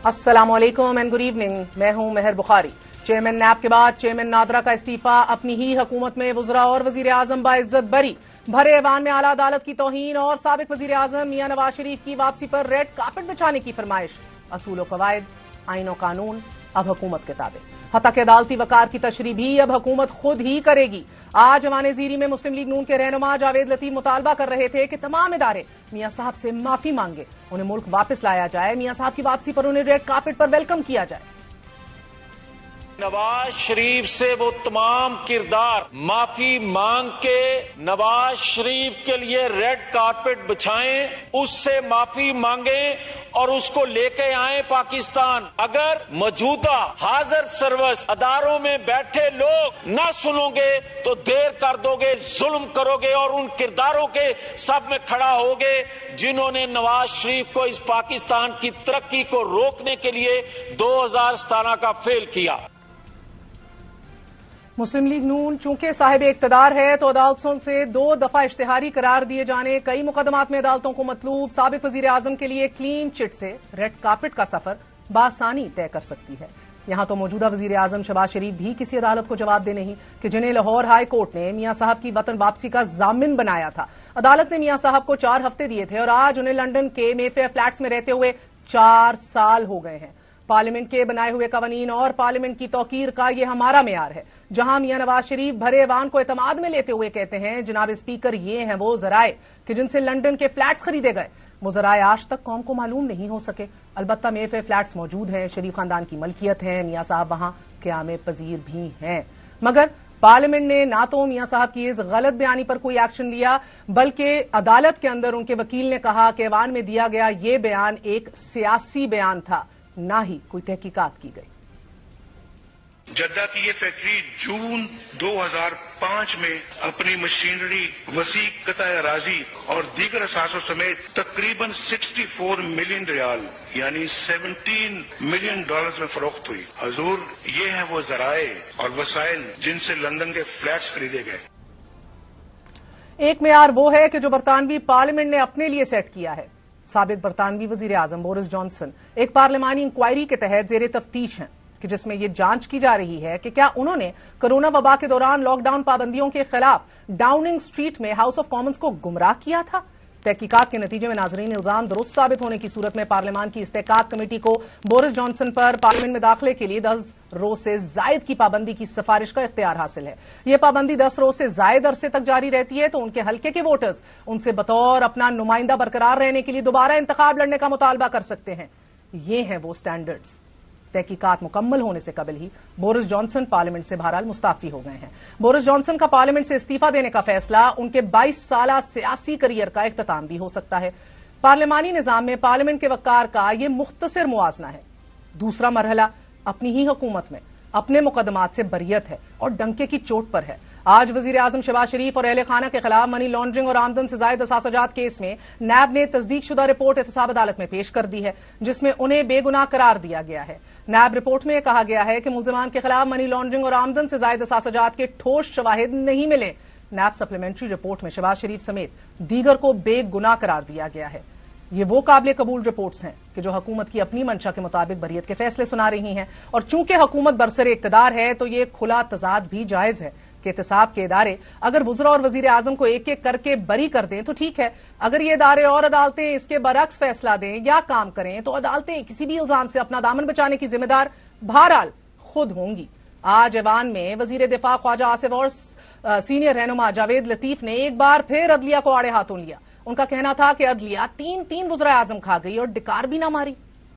अस्सलाम वालेकुम and good evening. मैं हूं मेहर बुखारी। चेयरमैन नैब के बाद चेयरमैन नादरा का इस्तीफा, अपनी ही हुकूमत में वज़रा और वज़ीर आज़म बाइज्जत बरी, भरे ऐवान में आला अदालत की तौहीन और साबिक वज़ीर आज़म मियां नवाज शरीफ की वापसी पर रेड कार्पेट बिछाने की फरमाइश। असूल व कवायद, आईन और कानून अब हुकूमत के ताबे। हत्ता के अदालती वकार की तशरीह भी अब हुकूमत खुद ही करेगी। आज अवान ज़ीरी में मुस्लिम लीग नून के रहनुमा जावेद लतीफ मुतालबा कर रहे थे कि तमाम इदारे मियां साहब से माफी मांगे, उन्हें मुल्क वापस लाया जाए, मियां साहब की वापसी पर उन्हें रेड कार्पेट पर वेलकम किया जाए। नवाज शरीफ से वो तमाम किरदार माफी मांग के नवाज शरीफ के लिए रेड कारपेट बिछाएं, उससे माफी मांगे और उसको लेके आए पाकिस्तान। अगर मौजूदा हाजिर सर्विस अदारों में बैठे लोग ना सुनोगे तो देर कर दोगे, जुल्म करोगे और उन किरदारों के सब में खड़ा होगे जिन्होंने नवाज शरीफ को इस पाकिस्तान की तरक्की को रोकने के लिए 2017 का फेल किया। मुस्लिम लीग नून चूंकि साहिब इक्तदार है तो अदालतों से 2 दफा इश्तिहारी करार दिए जाने, कई मुकदमात में अदालतों को मतलूब साबिक वजीर आजम के लिए क्लीन चिट से रेड कार्पेट का सफर बासानी तय कर सकती है। यहां तो मौजूदा वजीर आजम शहबाज शरीफ भी किसी अदालत को जवाब दे नहीं कि जिन्हें लाहौर हाई कोर्ट ने मियां साहब की वतन वापसी का जामिन बनाया था। अदालत ने मियां साहब को 4 हफ्ते दिए थे और आज उन्हें लंदन के मेफेयर फ्लैट्स में रहते हुए 4 साल हो गए हैं। पार्लियामेंट के बनाए हुए कवानीन और पार्लियामेंट की तौकीर का ये हमारा मेयार है, जहां मियां नवाज शरीफ भरे ऐवान को एतमाद में लेते हुए कहते हैं, जनाब स्पीकर, ये हैं वो जराए कि जिनसे लंदन के फ्लैट्स खरीदे गए। वो जराए आज तक कौम को मालूम नहीं हो सके। अलबत्ता मेफेयर फ्लैट्स मौजूद हैं, शरीफ खानदान की मलकियत है, मियां साहब वहां क़याम पजीर भी हैं। मगर पार्लियामेंट ने ना तो मियां साहब की इस गलत बयानी पर कोई एक्शन लिया, बल्कि अदालत के अंदर उनके वकील ने कहा कि ऐवान में दिया गया ये बयान एक सियासी बयान था, ना ही कोई तहकीकात की गई। जद्दा की ये फैक्ट्री जून 2005 में अपनी मशीनरी, वसी कताए अराजी और दीगर असासों समेत तकरीबन 64 मिलियन रियाल यानी 17 मिलियन डॉलर्स में फरोख्त हुई। हजूर, ये है वो जराए और वसाइल जिनसे लंदन के फ्लैट्स खरीदे गए। एक मेयार वो है कि जो बरतानवी पार्लियामेंट ने अपने लिए सेट किया है। साबिक बरतानवी वजीर आजम बोरिस जॉनसन एक पार्लिमानी इंक्वायरी के तहत जेर तफ्तीश हैं कि जिसमें यह जांच की जा रही है कि क्या उन्होंने कोरोना वबा के दौरान लॉकडाउन पाबंदियों के खिलाफ डाउनिंग स्ट्रीट में हाउस ऑफ कॉमन्स को गुमराह किया था। तहकीकात के नतीजे में नाजरीन इल्जाम दुरुस्त साबित होने की सूरत में पार्लियामान की इस्तेकात कमेटी को बोरिस जॉनसन पर पार्लियामेंट में दाखिले के लिए 10 रोज से जायद की पाबंदी की सिफारिश का इख्तियार हासिल है। यह पाबंदी 10 रोज से जायद अरसे तक जारी रहती है तो उनके हल्के के वोटर्स उनसे बतौर अपना नुमाइंदा बरकरार रहने के लिए दोबारा इंतखाब लड़ने का मुतालबा कर सकते हैं। ये हैं वो स्टैंडर्ड्स। तहकीकात मुकम्मल होने से कबल ही बोरिस जॉनसन पार्लियामेंट से बहरहाल मुस्ताफी हो गए हैं। बोरिस जॉनसन का पार्लियामेंट से इस्तीफा देने का फैसला उनके 22 साला सियासी करियर का इख्तिताम भी हो सकता है। पार्लियामानी निजाम में पार्लियामेंट के वकार का यह मुख्तसर मुआजना है। दूसरा मरहला अपनी ही हुकूमत में अपने मुकदमात से बरियत है और डंके की चोट पर है। आज वजीर आजम शहबाज शरीफ और अहले खाना के खिलाफ मनी लॉन्ड्रिंग और आमदन से जायद असासजात केस में नैब ने तस्दीक शुदा रिपोर्ट एहतसाब अदालत में पेश कर दी है, जिसमें उन्हें बेगुनाह करार दिया गया है। नैब रिपोर्ट में कहा गया है कि मुल्जिमान के खिलाफ मनी लॉन्ड्रिंग और आमदन से जायद असासजात के ठोस शवाहिद नहीं मिले। नैब सप्लीमेंट्री रिपोर्ट में शहबाज शरीफ समेत दीगर को बेगुनाह करार दिया गया है। ये वो काबिल कबूल रिपोर्ट्स हैं कि जो हुकूमत की अपनी मंशा के मुताबिक बरियत के फैसले सुना रही हैं, और चूंकि हुकूमत बरसरे इक्तदार है तो ये खुला तजाद भी जायज है कि एहतसाब के इदारे अगर वज़रा और वजीर आजम को एक एक करके बरी कर दें तो ठीक है, अगर ये इदारे और अदालतें इसके बरक्स फैसला दें या काम करें तो अदालतें किसी भी इल्जाम से अपना दामन बचाने की जिम्मेदार बहरहाल खुद होंगी। आज ऐवान में वजीर दिफा ख्वाजा आसिफ और सीनियर रहनुमा जावेद लतीफ ने एक बार फिर अदलिया को आड़े हाथों लिया। उनका कहना था कि अदलिया 3 वज़रा आजम खा गई और डिकार भी ना मारी।